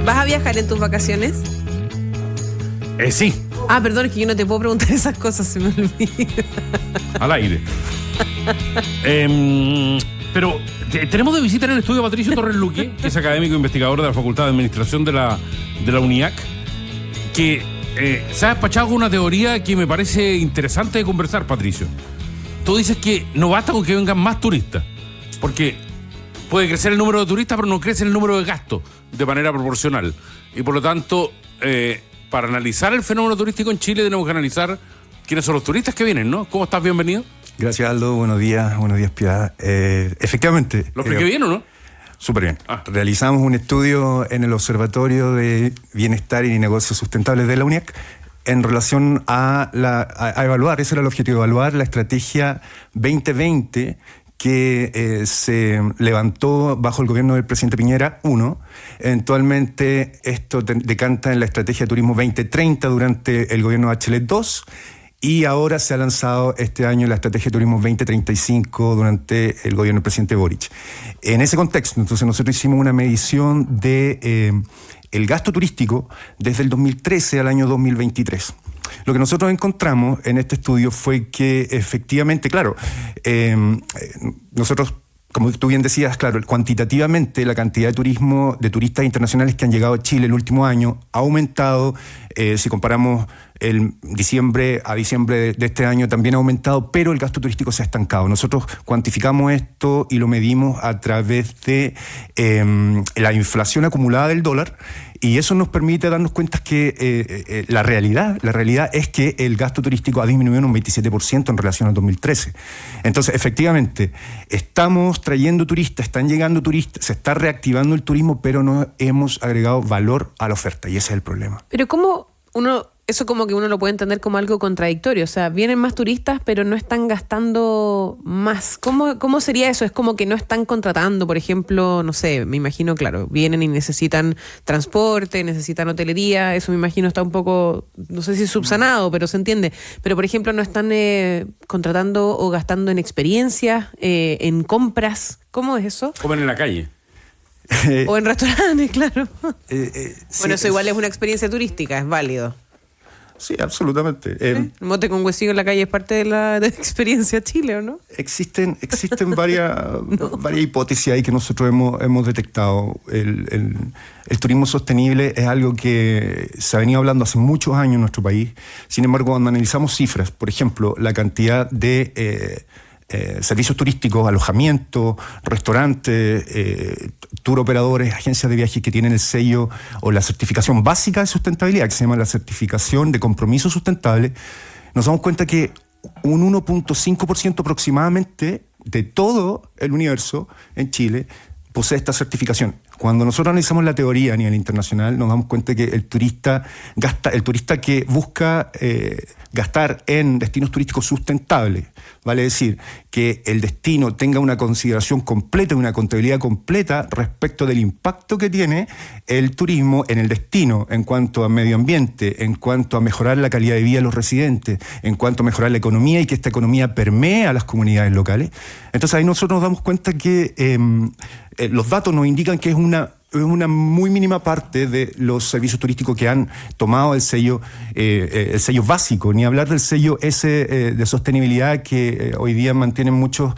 ¿Vas a viajar en tus vacaciones? Sí. Ah, perdón, es que yo no te puedo preguntar esas cosas, se me olvida. Al aire. Pero tenemos de visita en el estudio a Patricio Torres Luque, que es académico e investigador de la Facultad de Administración de la UNIAC, que se ha despachado con una teoría que me parece interesante de conversar, Patricio. Tú dices que no basta con que vengan más turistas, porque puede crecer el número de turistas, pero no crece el número de gastos de manera proporcional. Y por lo tanto, para analizar el fenómeno turístico en Chile tenemos que analizar quiénes son los turistas que vienen, ¿no? ¿Cómo estás? Bienvenido. Gracias, Aldo. Buenos días, Piedad. Efectivamente. ¿Lo expliqué bien o no? Súper bien. Realizamos un estudio en el Observatorio de Bienestar y Negocios Sustentables de la UNIAC en relación a evaluar, ese era el objetivo, evaluar la estrategia 2020 que se levantó bajo el gobierno del presidente Piñera 1. Eventualmente esto decanta en la estrategia de turismo 2030 durante el gobierno Bachelet 2. Y ahora se ha lanzado este año la estrategia de turismo 2035 durante el gobierno del presidente Boric. En ese contexto, entonces nosotros hicimos una medición de el gasto turístico desde el 2013 al año 2023. Lo que nosotros encontramos en este estudio fue que efectivamente, claro, nosotros, como tú bien decías, claro, cuantitativamente la cantidad de turistas internacionales que han llegado a Chile el último año ha aumentado. Si comparamos el diciembre a diciembre de este año también ha aumentado, pero el gasto turístico se ha estancado. Nosotros cuantificamos esto y lo medimos a través de la inflación acumulada del dólar, y eso nos permite darnos cuenta que la realidad es que el gasto turístico ha disminuido en un 27% en relación al 2013. Entonces, efectivamente, estamos trayendo turistas, están llegando turistas, se está reactivando el turismo, pero no hemos agregado valor a la oferta, y ese es el problema. Pero ¿cómo eso como que uno lo puede entender como algo contradictorio? O sea, vienen más turistas, pero no están gastando más. ¿Cómo sería eso? Es como que no están contratando, por ejemplo, no sé, me imagino, claro, vienen y necesitan transporte, necesitan hotelería, eso me imagino está un poco, no sé si subsanado, pero se entiende. Pero, por ejemplo, no están contratando o gastando en experiencias, en compras. ¿Cómo es eso? Comen en la calle. O en restaurantes, claro. Sí, eso igual es una experiencia turística, es válido. Sí, absolutamente. El mote con huesillo en la calle es parte de la experiencia Chile, ¿o no? Existen varias hipótesis ahí que nosotros hemos detectado. El turismo sostenible es algo que se ha venido hablando hace muchos años en nuestro país. Sin embargo, cuando analizamos cifras, por ejemplo, la cantidad de servicios turísticos, alojamiento, restaurantes, tour operadores, agencias de viajes que tienen el sello o la certificación básica de sustentabilidad, que se llama la certificación de compromiso sustentable, nos damos cuenta que un 1.5% aproximadamente de todo el universo en Chile posee esta certificación. Cuando nosotros analizamos la teoría a nivel internacional, nos damos cuenta que el turista que busca gastar en destinos turísticos sustentables, vale decir, que el destino tenga una consideración completa, una contabilidad completa respecto del impacto que tiene el turismo en el destino, en cuanto a medio ambiente, en cuanto a mejorar la calidad de vida de los residentes, en cuanto a mejorar la economía y que esta economía permee a las comunidades locales. Entonces ahí nosotros nos damos cuenta que los datos nos indican que es una muy mínima parte de los servicios turísticos que han tomado el sello básico, ni hablar del sello de sostenibilidad que hoy día mantienen muchos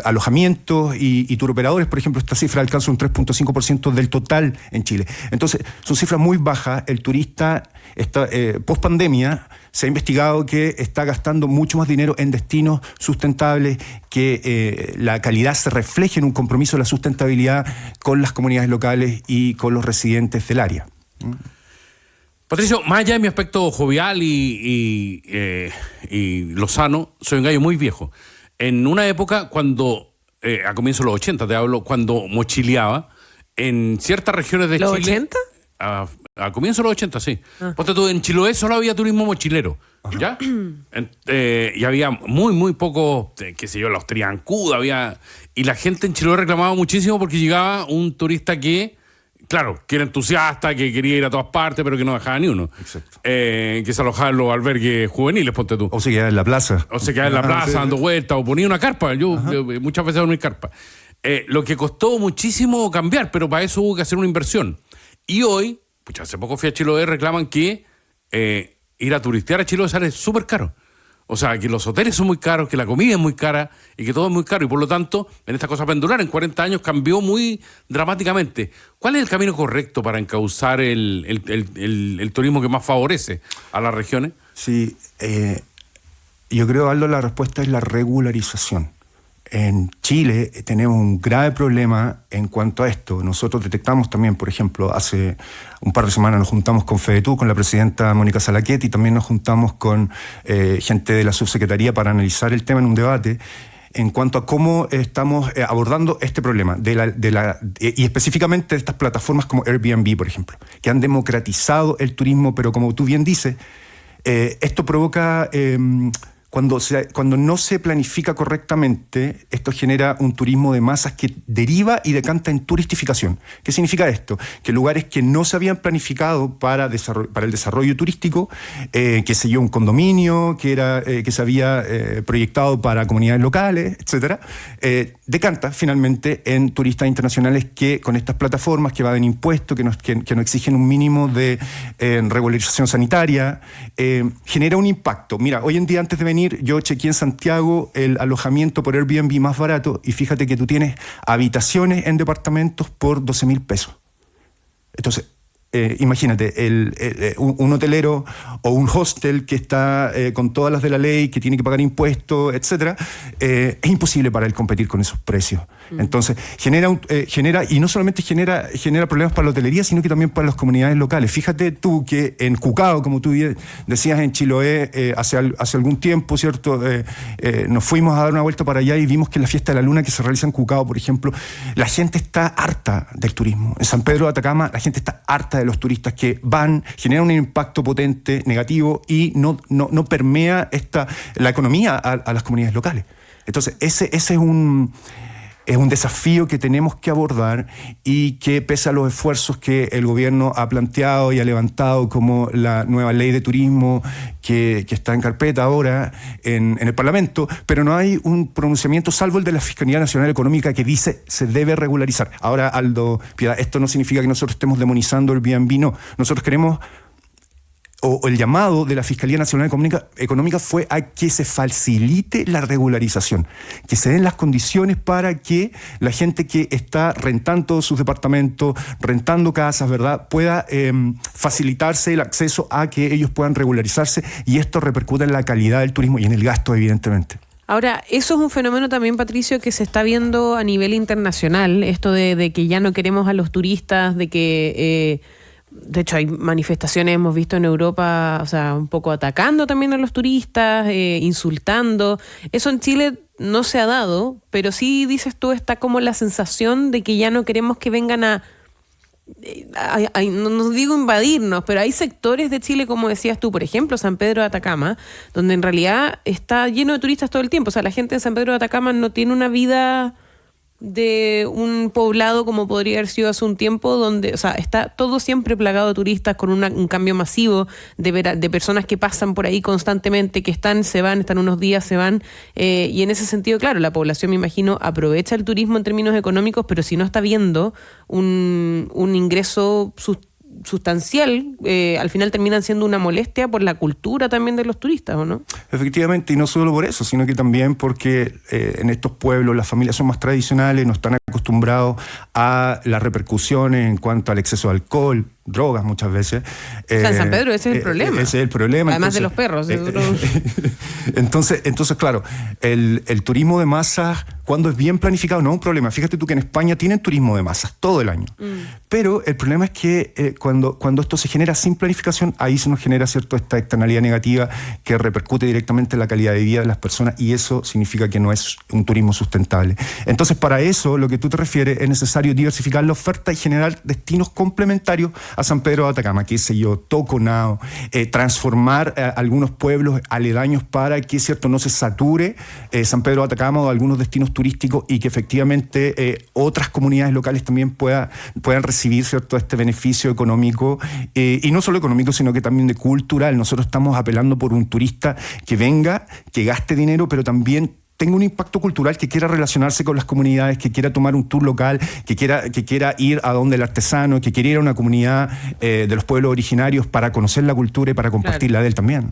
alojamientos y tour operadores. Por ejemplo, esta cifra alcanza un 3.5% del total en Chile. Entonces, son cifras muy bajas. El turista post pandemia se ha investigado que está gastando mucho más dinero en destinos sustentables, que la calidad se refleje en un compromiso de la sustentabilidad con las comunidades locales y con los residentes del área. Patricio, más allá de mi aspecto jovial y lozano, soy un gallo muy viejo. En una época cuando, a comienzos de los 80 te hablo, cuando mochileaba, en ciertas regiones de ¿Los Chile... 80? A comienzos de los 80, sí. Ponte tú, en Chiloé solo había turismo mochilero, ¿ya? Y había muy poco, qué sé yo, los Triancuda, había... Y la gente en Chiloé reclamaba muchísimo porque llegaba un turista que, claro, que era entusiasta, que quería ir a todas partes, pero que no dejaba ni uno. Exacto. Que se alojaba en los albergues juveniles, ponte tú. O se quedaba en la plaza. O se quedaba en la plaza dando vueltas, o ponía una carpa. Yo muchas veces dormí carpa. Lo que costó muchísimo cambiar, pero para eso hubo que hacer una inversión. Y hoy, pucha, hace poco fui a Chiloé, reclaman que ir a turistear a Chiloé sale súper caro. O sea, que los hoteles son muy caros, que la comida es muy cara y que todo es muy caro. Y por lo tanto, en esta cosa pendular, en 40 años cambió muy dramáticamente. ¿Cuál es el camino correcto para encauzar el turismo que más favorece a las regiones? Sí, yo creo, Aldo, la respuesta es la regularización. En Chile tenemos un grave problema en cuanto a esto. Nosotros detectamos también, por ejemplo, hace un par de semanas nos juntamos con FEDETU, con la presidenta Mónica Salaquet, y también nos juntamos con gente de la subsecretaría para analizar el tema en un debate en cuanto a cómo estamos abordando este problema y específicamente de estas plataformas como Airbnb, por ejemplo, que han democratizado el turismo, pero como tú bien dices, esto provoca... Cuando no se planifica correctamente, esto genera un turismo de masas que deriva y decanta en turistificación. ¿Qué significa esto? Que lugares que no se habían planificado para el desarrollo turístico, que se dio un condominio, que se había proyectado para comunidades locales, etcétera, decanta finalmente en turistas internacionales que con estas plataformas que evaden impuestos, que no exigen un mínimo de regularización sanitaria, genera un impacto. Mira, hoy en día antes de venir yo chequeé en Santiago el alojamiento por Airbnb más barato y fíjate que tú tienes habitaciones en departamentos por 12.000 pesos. Entonces, imagínate, un hotelero o un hostel que está con todas las de la ley, que tiene que pagar impuestos, etcétera, es imposible para él competir con esos precios. Entonces, genera y no solamente genera problemas para la hotelería, sino que también para las comunidades locales. Fíjate tú que en Cucao, como tú decías, en Chiloé, hace algún tiempo, ¿cierto? Nos fuimos a dar una vuelta para allá y vimos que la fiesta de la luna que se realiza en Cucao, por ejemplo, la gente está harta del turismo. En San Pedro de Atacama, la gente está harta de los turistas que van, generan un impacto potente, negativo, y no permea la economía a las comunidades locales. Entonces, ese es un desafío que tenemos que abordar y que, pese a los esfuerzos que el gobierno ha planteado y ha levantado, como la nueva ley de turismo que está en carpeta ahora en el Parlamento, pero no hay un pronunciamiento, salvo el de la Fiscalía Nacional Económica, que dice se debe regularizar. Ahora, Aldo Piedad, esto no significa que nosotros estemos demonizando el Airbnb, no. Nosotros queremos... o el llamado de la Fiscalía Nacional Económica fue a que se facilite la regularización, que se den las condiciones para que la gente que está rentando sus departamentos, rentando casas, ¿verdad?, pueda facilitarse el acceso a que ellos puedan regularizarse, y esto repercute en la calidad del turismo y en el gasto, evidentemente. Ahora, eso es un fenómeno también, Patricio, que se está viendo a nivel internacional, esto de que ya no queremos a los turistas, de que... de hecho, hay manifestaciones, hemos visto en Europa, o sea, un poco atacando también a los turistas, insultando. Eso en Chile no se ha dado, pero sí, dices tú, está como la sensación de que ya no queremos que vengan no digo invadirnos, pero hay sectores de Chile, como decías tú, por ejemplo, San Pedro de Atacama, donde en realidad está lleno de turistas todo el tiempo. O sea, la gente en San Pedro de Atacama no tiene una vida de un poblado como podría haber sido hace un tiempo, donde, o sea, está todo siempre plagado de turistas, con un cambio masivo de personas que pasan por ahí constantemente, que se van unos días, se van, y en ese sentido, claro, la población, me imagino, aprovecha el turismo en términos económicos, pero si no está viendo un ingreso sustancial, al final terminan siendo una molestia por la cultura también de los turistas, ¿o no? Efectivamente, y no solo por eso, sino que también porque en estos pueblos las familias son más tradicionales, no están acostumbrados a las repercusiones en cuanto al exceso de alcohol, drogas muchas veces. O sea, en San Pedro ese es el problema. Ese es el problema. Además de los perros. Entonces, claro, el turismo de masas, cuando es bien planificado, no es un problema. Fíjate tú que en España tienen turismo de masas todo el año. Pero el problema es que cuando esto se genera sin planificación, ahí se nos genera, ¿cierto?, esta externalidad negativa que repercute directamente en la calidad de vida de las personas, y eso significa que no es un turismo sustentable. Entonces, para eso, lo que tú te refieres, es necesario diversificar la oferta y generar destinos complementarios a San Pedro de Atacama, qué sé yo, Toconao, transformar algunos pueblos aledaños para que, ¿cierto?, no se sature San Pedro de Atacama o algunos destinos turísticos, y que efectivamente otras comunidades locales también puedan recibir, ¿cierto?, este beneficio económico, y no solo económico, sino que también de cultural. Nosotros estamos apelando por un turista que venga, que gaste dinero, pero también tenga un impacto cultural, que quiera relacionarse con las comunidades, que quiera tomar un tour local, que quiera ir a donde el artesano, que quiera ir a una comunidad de los pueblos originarios para conocer la cultura y para compartirla de él también.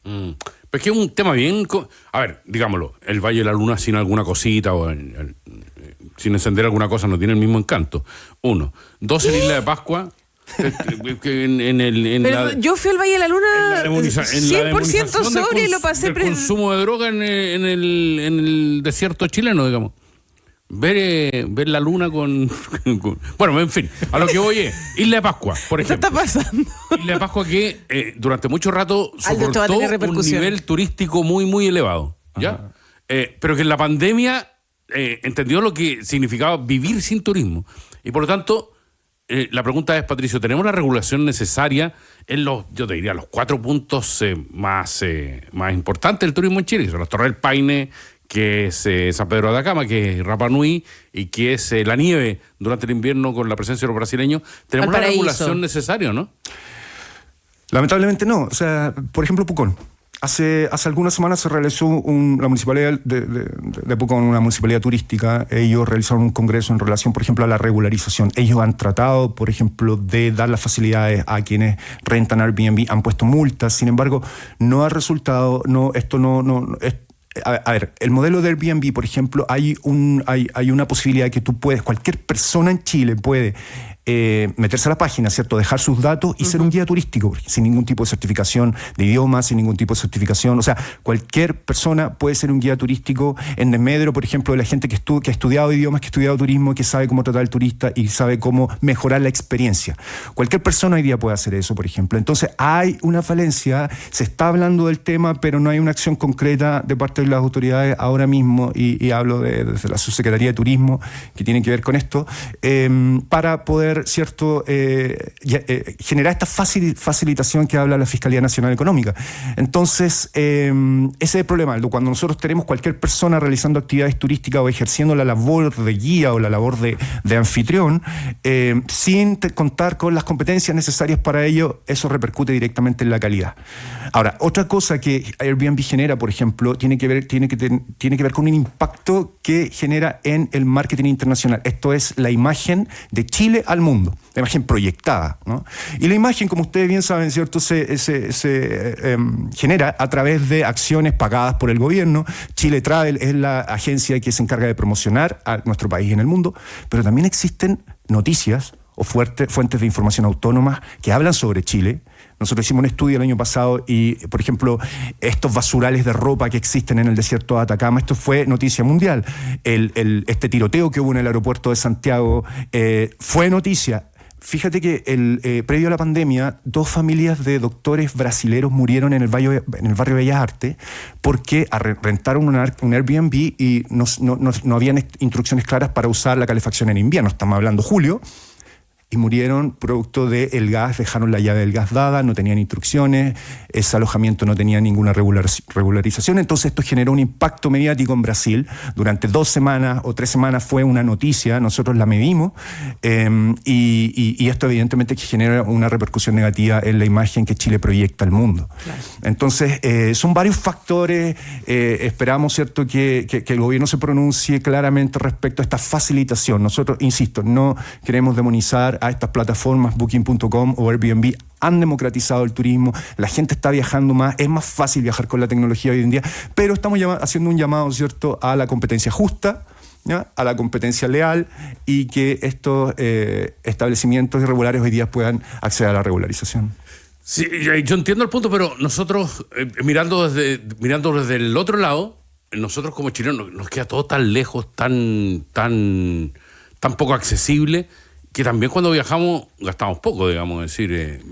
Pero es que es un tema bien... A ver, digámoslo, el Valle de la Luna sin alguna cosita o sin encender alguna cosa no tiene el mismo encanto. 1. 2, en Isla de Pascua... Yo fui al Valle de la Luna 100% sobria y lo pasé el consumo de droga en el desierto chileno, digamos. Ver la luna con... Bueno, en fin, a lo que voy es Isla de Pascua, por ejemplo. ¿Qué está pasando? Isla de Pascua que durante mucho rato soportó un nivel turístico muy, muy elevado, ¿ya? Pero que en la pandemia entendió lo que significaba vivir sin turismo. Y por lo tanto... la pregunta es, Patricio, ¿tenemos la regulación necesaria en yo te diría, los 4 puntos más importantes del turismo en Chile? Que son las Torres del Paine, que es San Pedro de Atacama, que es Rapa Nui y que es la nieve durante el invierno con la presencia de los brasileños. ¿Tenemos la regulación necesaria, no? Lamentablemente no. O sea, por ejemplo, Pucón. Hace algunas semanas se realizó la municipalidad de Pucón, una municipalidad turística. Ellos realizaron un congreso en relación, por ejemplo, a la regularización. Ellos han tratado, por ejemplo, de dar las facilidades a quienes rentan Airbnb, han puesto multas. Sin embargo, no ha resultado, a ver, el modelo de Airbnb, por ejemplo, hay una posibilidad de que cualquier persona en Chile puede meterse a la página, ¿cierto? Dejar sus datos y ser un guía turístico, sin ningún tipo de certificación de idioma, sin ningún tipo de certificación. O sea, cualquier persona puede ser un guía turístico en desmedro, por ejemplo, de la gente que ha estudiado idiomas, que ha estudiado turismo, que sabe cómo tratar al turista y sabe cómo mejorar la experiencia. Cualquier persona hoy día puede hacer eso, por ejemplo. Entonces, hay una falencia, se está hablando del tema, pero no hay una acción concreta de parte de las autoridades ahora mismo, y hablo desde la Subsecretaría de Turismo, que tiene que ver con esto, para poder, ¿cierto?, generar esta facilitación que habla la Fiscalía Nacional Económica. Entonces, ese es el problema. Cuando nosotros tenemos cualquier persona realizando actividades turísticas o ejerciendo la labor de guía o la labor de anfitrión, sin contar con las competencias necesarias para ello, eso repercute directamente en la calidad. Ahora, otra cosa que Airbnb genera, por ejemplo, tiene que ver con un impacto que genera en el marketing internacional. Esto es la imagen de Chile al mundo, la imagen proyectada, ¿no? Y la imagen, como ustedes bien saben, ¿cierto?, se genera a través de acciones pagadas por el gobierno. Chile Travel es la agencia que se encarga de promocionar a nuestro país en el mundo, pero también existen noticias o fuentes de información autónomas que hablan sobre Chile. Nosotros hicimos un estudio el año pasado y, por ejemplo, estos basurales de ropa que existen en el desierto de Atacama, esto fue noticia mundial. Este tiroteo que hubo en el aeropuerto de Santiago fue noticia. Fíjate que previo a la pandemia, 2 familias de doctores brasileros murieron en el barrio Bellas Artes porque rentaron un Airbnb y no habían instrucciones claras para usar la calefacción en invierno. Estamos hablando julio. Y murieron producto del gas, dejaron la llave del gas dada, no tenían instrucciones, ese alojamiento no tenía ninguna regularización. Entonces esto generó un impacto mediático en Brasil. Durante 2 semanas o 3 semanas fue una noticia, nosotros la medimos, y esto evidentemente genera una repercusión negativa en la imagen que Chile proyecta al mundo. Claro. Entonces son varios factores. Esperamos, ¿cierto?, que el gobierno se pronuncie claramente respecto a esta facilitación. Nosotros, insisto, no queremos demonizar a estas plataformas. Booking.com o Airbnb han democratizado el turismo, la gente está viajando más, es más fácil viajar con la tecnología hoy en día, pero estamos haciendo un llamado, ¿cierto?, a la competencia justa, ¿ya?, a la competencia leal, y que estos establecimientos irregulares hoy día puedan acceder a la regularización. Sí, yo entiendo el punto, pero nosotros, mirando desde el otro lado, nosotros como chilenos nos queda todo tan lejos, tan poco accesible, que también cuando viajamos gastamos poco, digamos. Es decir,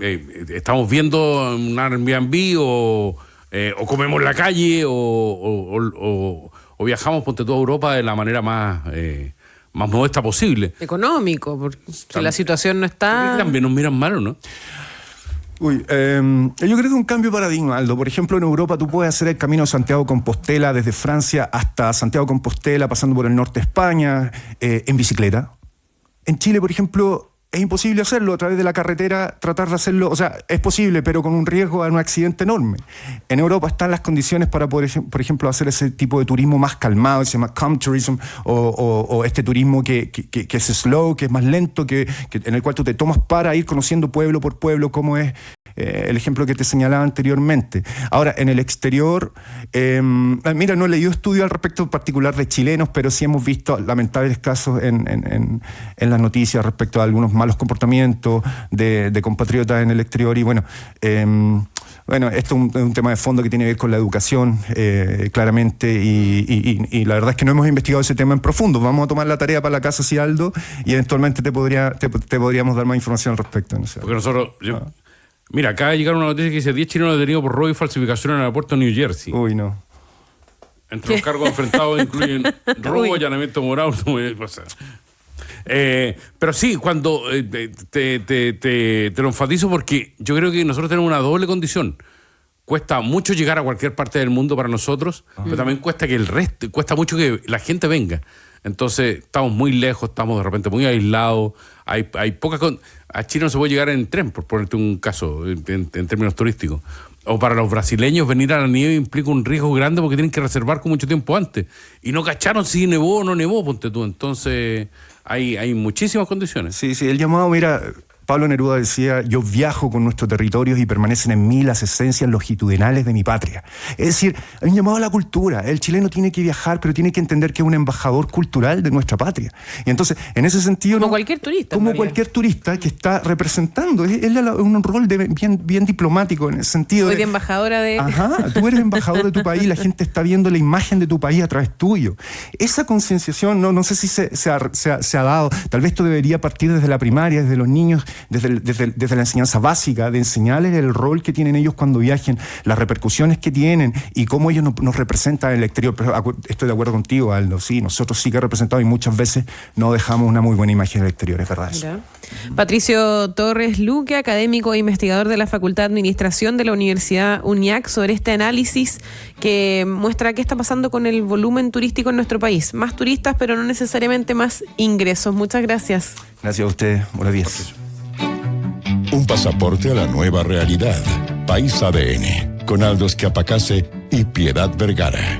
estamos viendo un Airbnb o comemos en la calle o viajamos, ponte tú, a Europa de la manera más modesta posible. Económico, porque si la situación no está... También nos miran mal, ¿o no? Yo creo que un cambio de paradigma, Aldo. Por ejemplo, en Europa tú puedes hacer el camino de Santiago-Compostela desde Francia hasta Santiago-Compostela, pasando por el norte de España, en bicicleta. En Chile, por ejemplo, es imposible hacerlo a través de la carretera, tratar de hacerlo, o sea, es posible, pero con un riesgo de un accidente enorme. En Europa están las condiciones para poder, por ejemplo, hacer ese tipo de turismo más calmado, se llama calm tourism, o este turismo que es slow, que es más lento, en el cual tú te tomas para ir conociendo pueblo por pueblo cómo es el ejemplo que te señalaba anteriormente. Ahora, en el exterior, mira, no he leído estudios al respecto en particular de chilenos, pero sí hemos visto lamentables casos en las noticias respecto a algunos malos comportamientos de compatriotas en el exterior. Y bueno, esto es un tema de fondo que tiene que ver con la educación, claramente, y la verdad es que no hemos investigado ese tema en profundo. Vamos a tomar la tarea para la casa, Aldo, y eventualmente te podríamos dar más información al respecto. No sé. Porque nosotros... Mira, acaba de llegar una noticia que dice 10 chilenos detenidos por robo y falsificación en el aeropuerto de New Jersey. Uy, no. Entre los cargos enfrentados incluyen robo, allanamiento moral. Pero sí, cuando te lo enfatizo porque yo creo que nosotros tenemos una doble condición. Cuesta mucho llegar a cualquier parte del mundo para nosotros, pero también cuesta mucho que la gente venga. Entonces estamos muy lejos, estamos de repente muy aislados, hay pocas... A Chile no se puede llegar en tren, por ponerte un caso, en términos turísticos. O para los brasileños venir a la nieve implica un riesgo grande porque tienen que reservar con mucho tiempo antes. Y no cacharon si nevó o no nevó, ponte tú. Entonces hay muchísimas condiciones. Sí, el llamado, mira... Pablo Neruda decía: yo viajo con nuestros territorios y permanecen en mí las esencias longitudinales de mi patria. Es decir, hay un llamado a la cultura. El chileno tiene que viajar, pero tiene que entender que es un embajador cultural de nuestra patria. Y entonces, en ese sentido... Como cualquier turista. Como cualquier turista que está representando. Es un rol bien diplomático en el sentido de embajadora de... Ajá, tú eres embajador de tu país, la gente está viendo la imagen de tu país a través tuyo. Esa concienciación, no sé si se ha dado. Tal vez esto debería partir desde la primaria, desde los niños, desde la enseñanza básica, de enseñarles el rol que tienen ellos cuando viajen, las repercusiones que tienen y cómo ellos nos representan en el exterior. Pero estoy de acuerdo contigo, Aldo. Sí, nosotros sí que representamos y muchas veces no dejamos una muy buena imagen en el exterior, es verdad eso. Patricio Torres Luque, académico e investigador de la Facultad de Administración de la Universidad UNIAC, sobre este análisis que muestra qué está pasando con el volumen turístico en nuestro país. Más turistas, pero no necesariamente más ingresos. Muchas gracias. Gracias a ustedes. Buenos días. Un pasaporte a la nueva realidad. País ADN, con Aldo Schiapacase y Piedad Vergara.